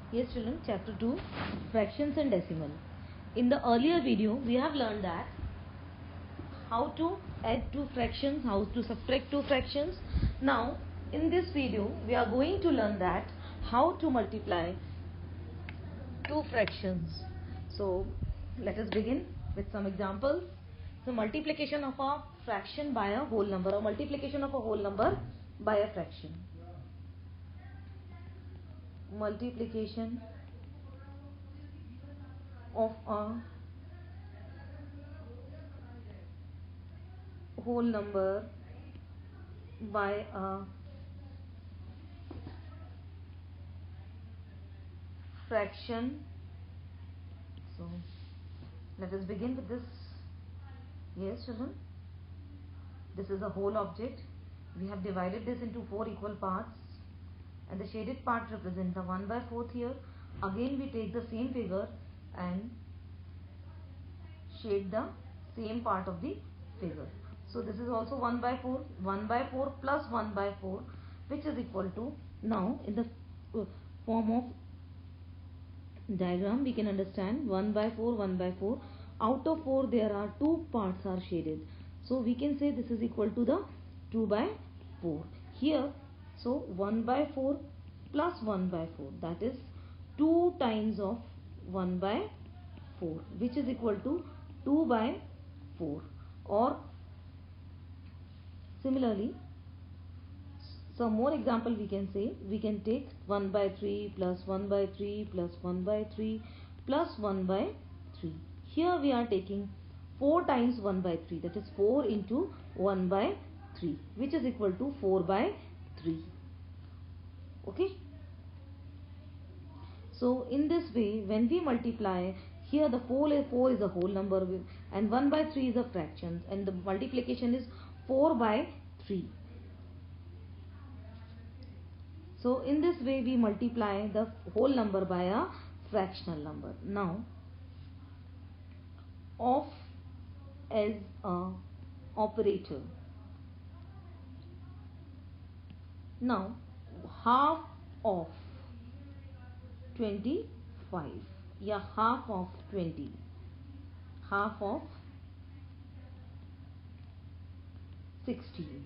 Yes children, chapter 2, fractions and decimal. In the earlier video we have learned that how to add two fractions, how to subtract two fractions. Now in this video we are going to learn that how to multiply two fractions. So let us begin with some examples. So multiplication of a fraction by a whole number, or multiplication of a whole number by a fraction. Multiplication of a whole number by a fraction. So let us begin with this. Yes children, this is a whole object. We have divided this into 4 equal parts, and the shaded part represents the 1/4 here. Again we take the same figure and shade the same part of the figure. So this is also 1/4, 1/4 plus 1/4, which is equal to, now in the form of diagram we can understand 1/4, 1/4. Out of 4 there are 2 parts are shaded, so we can say this is equal to the 2/4 here. So 1/4 plus 1/4, that is 2 times of 1/4, which is equal to 2/4. Or similarly, some more example we can say, we can take 1/3 plus 1/3 plus 1/3 plus 1/3. Here we are taking 4 times 1/3, that is 4 into 1/3, which is equal to 4/3. Okay. So in this way, when we multiply, here the 4 is a whole number and 1/3 is a fraction, and the multiplication is 4/3. So in this way we multiply the whole number by a fractional number. Now of as a operator. Now half of 25, yeah, half of 20, half of 16.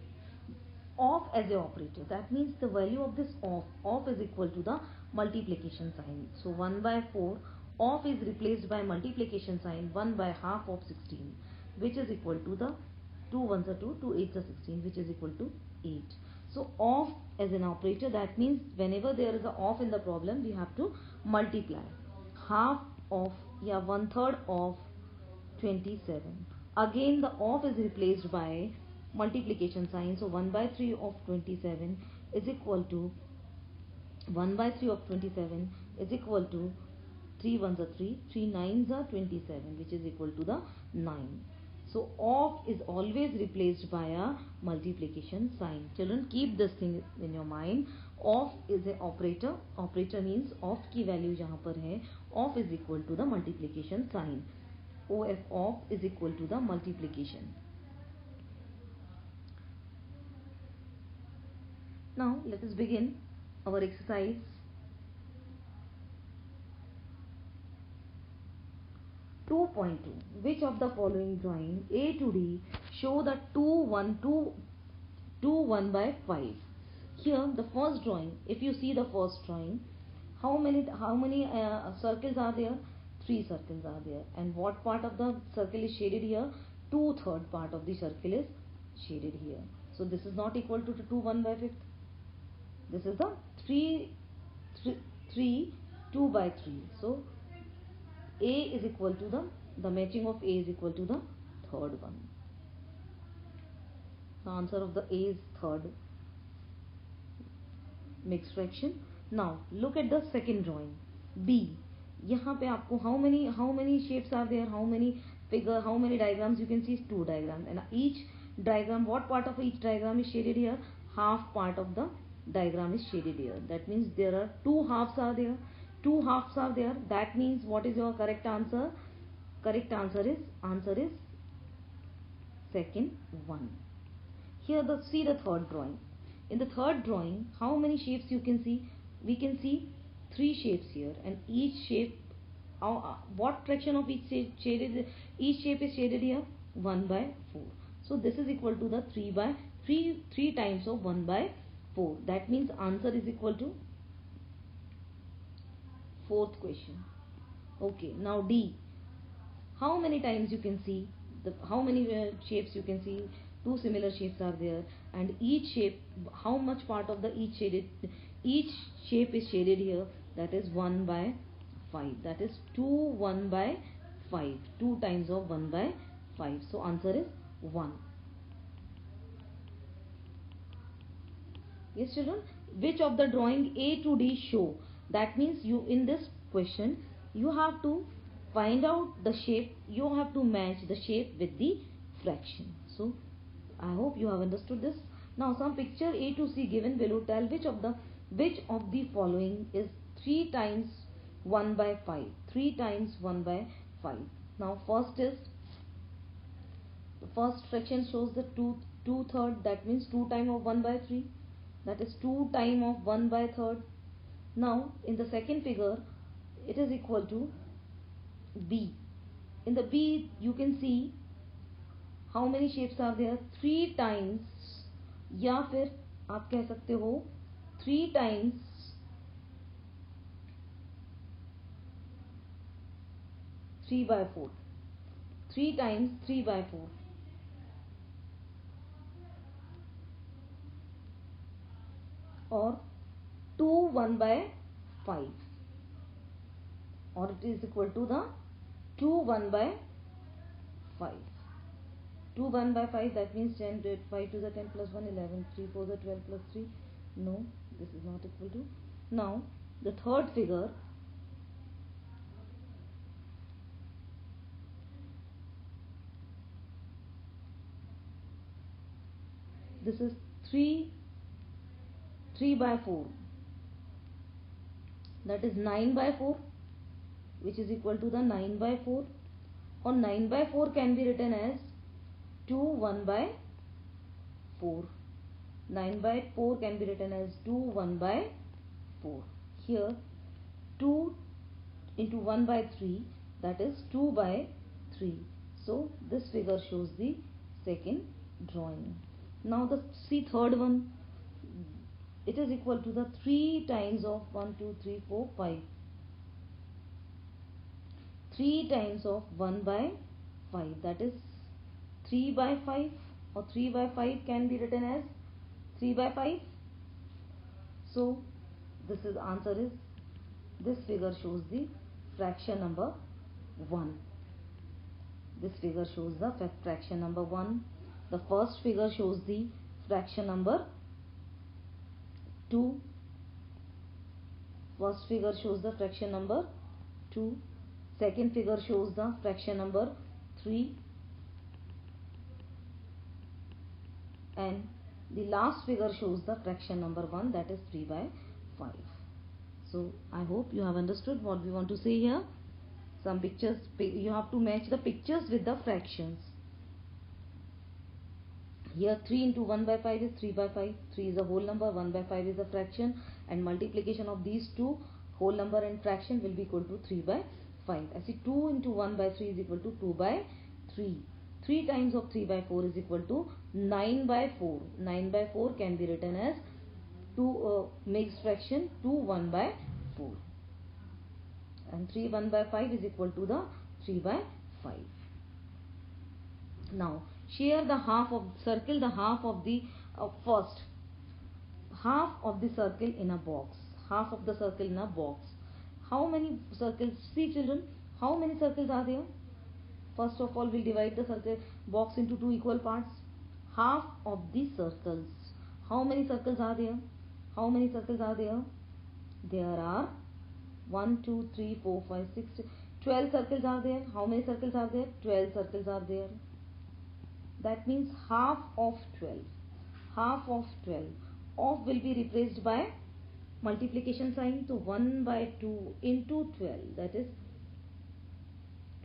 Of as a operator, that means the value of this of is equal to the multiplication sign. So 1/4 of is replaced by multiplication sign 1/2 of 16, which is equal to the 2 ones are 2, 2 8s are 16, which is equal to 8. So of as an operator, that means whenever there is a of in the problem, we have to multiply half of, yeah, 1/3 of 27. Again the of is replaced by multiplication sign. So 1/3 of 27 is equal to 1/3 of 27 is equal to 3 ones are 3, 3 nines are 27, which is equal to the 9. So of is always replaced by a multiplication sign. Children, keep this thing in your mind. Of is an operator. Operator means of की value जहाँ पर है, of is equal to the multiplication sign. of is equal to the multiplication. Now let us begin our exercise. Two point two. Which of the following drawing A to D show the 2 1/5? Here the first drawing, if you see the first drawing, how many circles are there? 3 circles are there. And what part of the circle is shaded here? 2/3 part of the circle is shaded here. So this is not equal to 2 1/5. This is the 3 2/3. So A is equal to the matching of A is equal to the third one. The answer of the A is third mixed fraction. Now look at the second drawing B. यहाँ पे आपको how many shapes are there, how many figure, how many diagrams you can see? 2 diagrams, and each diagram, what part of each diagram is shaded here? Half part of the diagram is shaded here. That means there are 2 halves are there. 2 halves are there. That means what is your correct answer? Correct answer is second one. Here see the third drawing. In the third drawing, how many shapes you can see? We can see three shapes here, and each shape, what fraction of each shape shaded? Each shape is shaded here 1 by 4. So this is equal to the 3 times of 1 by 4. That means answer is equal to fourth question. Okay, now D. How many times you can see how many shapes you can see? Two similar shapes are there, and each shape, how much part of the each shape is shaded here? That is 1 by 5. That is 1 by 5. 2 times of 1 by 5. So answer is 1. Yes, children. Which of the drawing A to D show? That means you, in this question, you have to find out the shape. You have to match the shape with the fraction. So I hope you have understood this. Now some picture A to C given below tell which of the following is 3 times 1 by 5. 3 times 1 by 5. Now the first fraction shows the 2/3, that means 2 times of 1 by 3. That is 2 times of 1 by 3rd. Now in the second figure it is equal to B. In the B you can see how many shapes are there? 3 times, या फिर आप कह सकते हो 3 times 3 by 4. 3 times 3 by 4. Or 2 1 by 5. Or it is equal to the 2 1 by 5. 2 1 by 5, that means 10, 5 to the 10 plus 1, 11, 3 4 the 12 plus 3. No, this is not equal to. Now the third figure, this is 3 by 4. That is 9 by 4, which is equal to the 9 by 4. Or 9 by 4 can be written as 2 1 by 4. 9 by 4 can be written as 2 1 by 4. Here 2 into 1 by 3, that is 2 by 3. So this figure shows the second drawing. Now see third one. It is equal to the 3 times of 1 2 3 4 5. 3 times of 1 by 5, that is 3 by 5, or 3 by 5 can be written as 3 by 5. So this is answer is, this figure shows the fraction number 1. This figure shows the fraction number 1. The first figure shows the fraction number 2. First figure shows the fraction number 2. Second figure shows the fraction number 3. And the last figure shows the fraction number 1, that is 3 by 5. So I hope you have understood what we want to say here. Some pictures, you have to match the pictures with the fractions. Here 3 into 1 by 5 is 3 by 5. 3 is a whole number, 1 by 5 is a fraction, and multiplication of these two, whole number and fraction, will be equal to 3 by 5. I see 2 into 1 by 3 is equal to 2 by 3. 3 times of 3 by 4 is equal to 9 by 4. 9 by 4 can be written as 2 mixed fraction 2 1 by 4. And 3 1 by 5 is equal to the 3 by 5. Now share the half of, circle the half of the first half of the circle in a box. Half of the circle in a box. How many circles? See children, how many circles are there? First of all, we'll divide the circle box into two equal parts. Half of the circles. How many circles are there? How many circles are there? There are 1, 2, 3, 4, 5, 6, 12 circles are there. How many circles are there? 12 circles are there. That means half of 12. Half of 12. Of will be replaced by multiplication sign. So 1 by 2 into 12. That is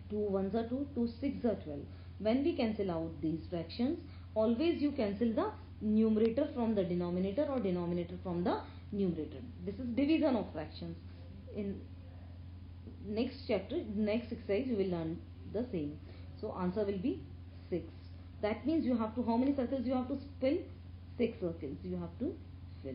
2 1s are 2, 2 6 are 12. When we cancel out these fractions, always you cancel the numerator from the denominator or denominator from the numerator. This is division of fractions. in next chapter, next exercise, you will learn the same. So answer will be 6. That means you have to, how many circles you have to fill? 6 circles you have to fill.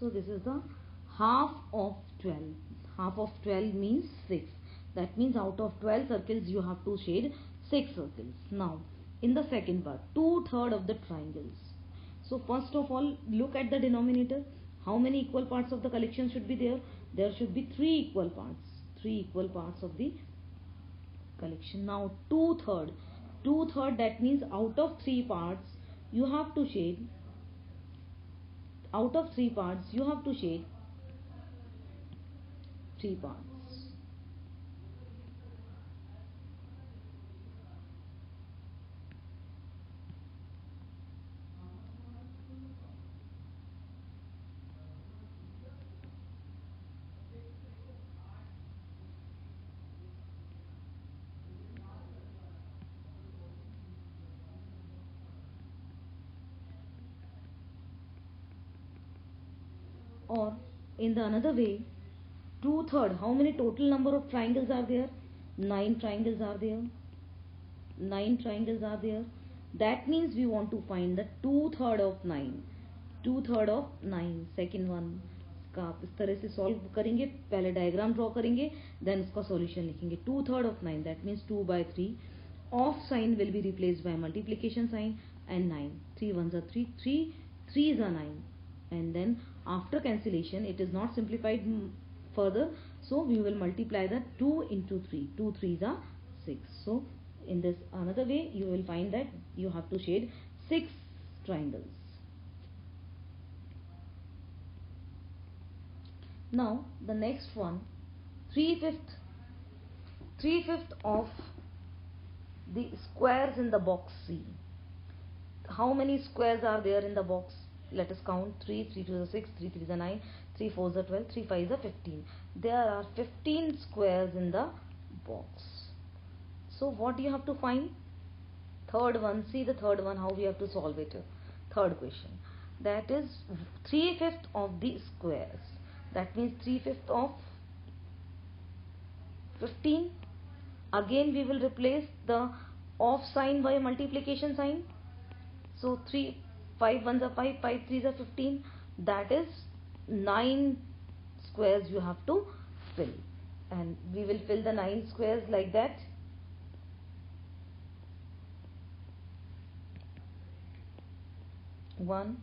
So this is the half of 12. Half of 12 means 6. That means out of 12 circles you have to shade 6 circles. Now in the second part, 2/3 of the triangles. So first of all, look at the denominator. How many equal parts of the collection should be there? There should be 3 equal parts. 3 equal parts of the collection. Now 2/3. 2/3, that means out of 3 parts you have to shade, out of 3 parts you have to shade 3 parts. Or in the another way, 2/3, how many total number of triangles are there? 9 triangles are there. 9 triangles are there. That means we want to find the 2/3 of 9. 2/3 of 9, second one. इसका आप इस तरह से solve करेंगे, पहले diagram draw करेंगे, then इसका solution लिखेंगे. 2/3 of 9, that means 2/3. Off sign will be replaced by multiplication sign and 9. 3 ones are 3, 3 3s are 9, and then after cancellation it is not simplified further, so we will multiply the 2 into 3. 2 3s are 6. So in this another way you will find that you have to shade 6 triangles. Now the next one, 3/5 of the squares in the box C. How many squares are there in the box? Let us count. 3 3 2 is 6, 3 3 is 9, 3 4 is 12, 3 5 is 15. There are 15 squares in the box. So what do you have to find? Third one. See the third one, how we have to solve it. Third question, that is 3/5 of the squares. That means 3/5 of 15. Again we will replace the off sign by multiplication sign. So 3 5 ones are 5, 5 3s are 15. That is 9 squares you have to fill, and we will fill the 9 squares like that. 1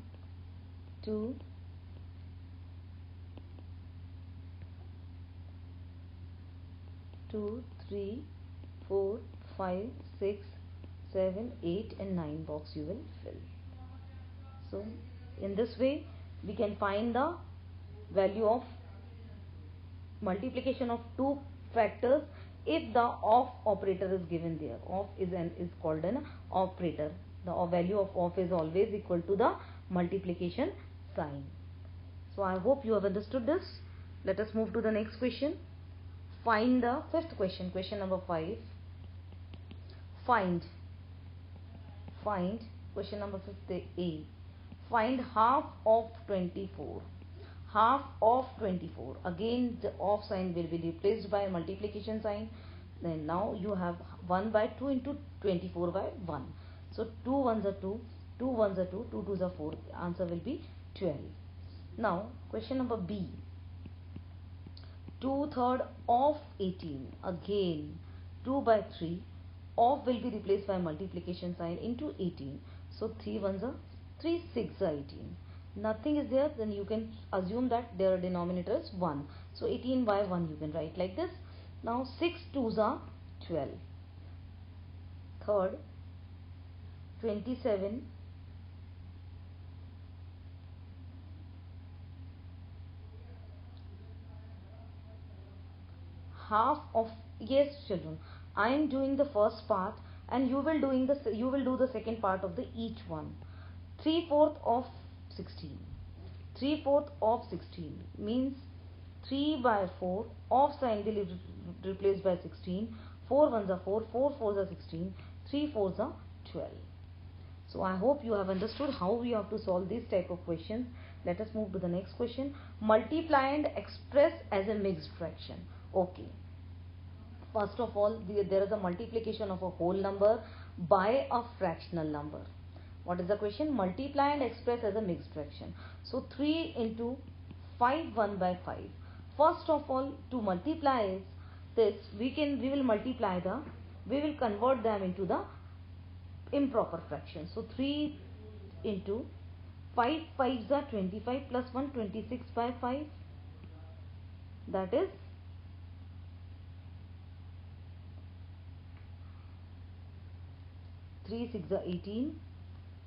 2 2 3 4 5 6 7 8 and 9 box you will fill. So in this way we can find the value of multiplication of two factors if the off operator is given there. Off is called an operator. The value of off is always equal to the multiplication sign. So I hope you have understood this. Let us move to the next question. Find the fifth question, question number 5. Find question number 5A. Find half of 24. Half of 24. Again the off sign will be replaced by multiplication sign. Then now you have 1 by 2 into 24 by 1. So 2 ones are 2, 2 ones are 2, 2 twos are 4. The answer will be 12. Now question number B. 2/3 of 18. Again 2 by 3. Off will be replaced by multiplication sign into 18. So 3 ones are 3, 6 are 18. nothing is there, then you can assume that their denominator is 1. So 18 by 1 you can write like this. Now 6 2s are 12. Third, 27. Half of, yes children, I am doing the first part and you will do the second part of the each one. 3/4 of 16. 3/4 of 16 means 3 by 4, off sign will be replaced by 16. 4 ones are 4, 4 fours are 16, 3 fours are 12. So I hope you have understood how we have to solve this type of questions. Let us move to the next question. Multiply and express as a mixed fraction. Okay. First of all, there is a multiplication of a whole number by a fractional number. What is the question? Multiply and express as a mixed fraction. So 3 into 5 1 by 5. First of all, to multiply this, we will convert them into the improper fraction. So 3 into 5 5s are 25 plus 1 26 by 5, that is 3 6 are 18,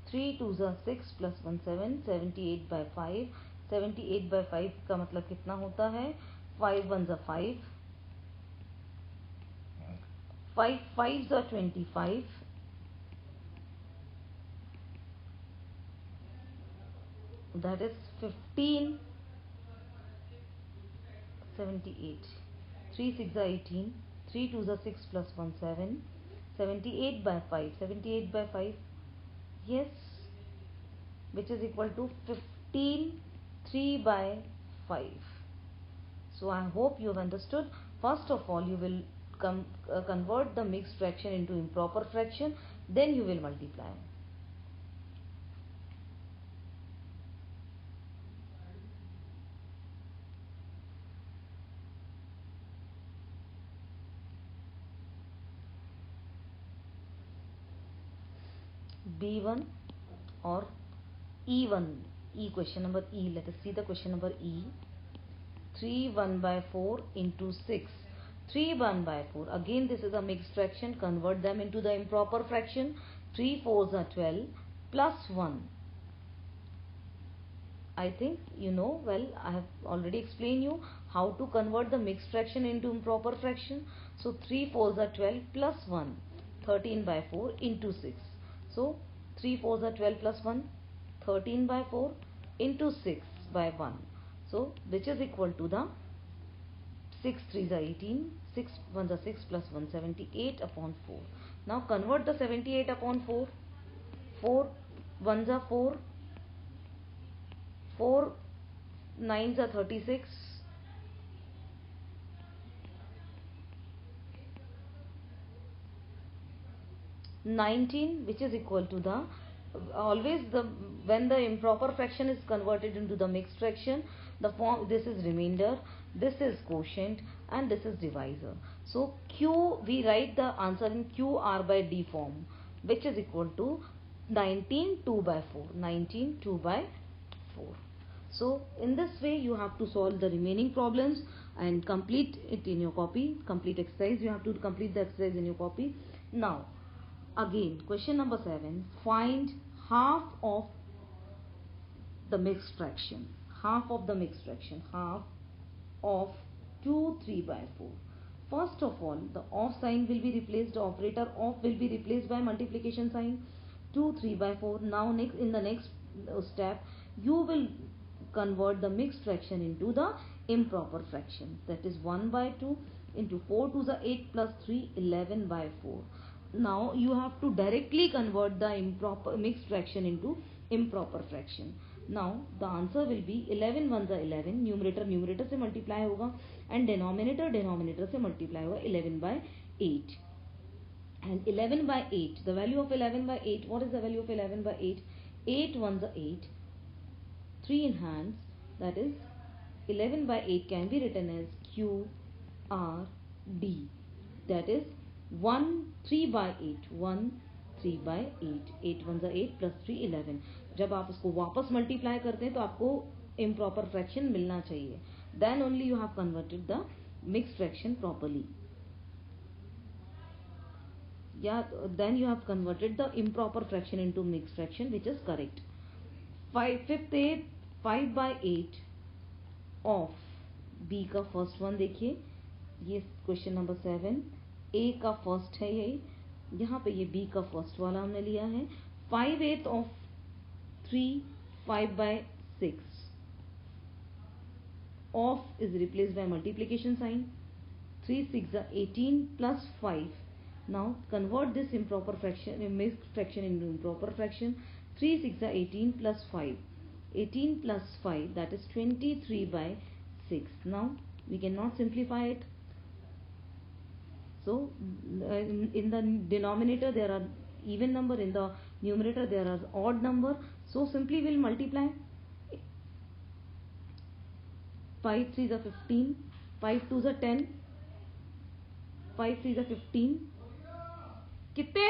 3 2s are 6 plus 1 7, 78 by 5. 78 by 5 का मतलब कितना होता है? 5 1s are 5, 5 5s are 25, that is 15, 78. 3 6 are 18, 3 2s are 6 plus 1 7, 78 by 5. 78 by 5, yes, which is equal to 15 3 by 5. So I hope you have understood. First of all, you will convert the mixed fraction into improper fraction, then you will multiply. B1 or E1, question number E. Let us see the question number E. 3 1 by 4 into 6. 3 1 by 4. Again this is a mixed fraction. Convert them into the improper fraction. 3 4s are 12 plus 1. I think you know well. I have already explained you how to convert the mixed fraction into improper fraction. So 3 4s are 12 plus 1. 13 by 4 into 6. So 3 4s are 12 plus 1. 13 by 4 into 6 by 1. So which is equal to the 6 3s are 18, 6 1s are 6 plus 1 78 upon 4. Now convert the 78 upon 4. 4 1s are 4, 4 9s are 36, 19, which is equal to the, always the when the improper fraction is converted into the mixed fraction, the form, this is remainder, this is quotient, and this is divisor. So Q, we write the answer in QR by D form, which is equal to 19 2 by 4. 19 2 by 4. So in this way you have to solve the remaining problems and complete it in your copy. Complete exercise, you have to complete the exercise in your copy. Now again, question number 7. Find half of the mixed fraction. Half of the mixed fraction. Half of 2 3 by 4. First of all, the off sign will be replaced. The operator off will be replaced by multiplication sign. 2 3 by 4. Now next, in the next step, you will convert the mixed fraction into the improper fraction. That is 1 by 2 into 4 2s are 8 plus 3 11 by 4. Now you have to directly convert the improper mixed fraction into improper fraction. Now the answer will be 11 1s are 11, numerator numerator से multiply होगा, and denominator denominator से multiply होगा 11 by 8. And 11 by 8, the value of 11 by 8, what is the value of 11 by 8? 8 1s are 8, 3 in hands, that is 11 by 8 can be written as Q R D, that is 1 3 by 8, 1 3 by 8, 8 1s are 8 plus 3 11. जब आप उसको वापस multiply करते हैं तो आपको improper fraction मिलना चाहिए. Then only you have converted the mixed fraction properly. Yeah, then you have converted the improper fraction into mixed fraction, which is correct. 5/8 of B का फर्स्ट वन देखिए, ये क्वेश्चन नंबर 7. A का first है ये, यहाँ पे ये B का फर्स्ट वाला हमने लिया है. 5/8 of 3 5/6 of is replaced by multiplication sign. 3 6 are 18 plus 5. Now convert this improper fraction, mixed fraction into improper fraction. 3 6 are 18 plus 5. 18 plus 5, that is 23/6. Now we cannot simplify it. So in the denominator there are even number, in the numerator there are odd number. So simply we'll multiply. 5 3s are 15, 5 2s are 10, 5 3s are 15. कितने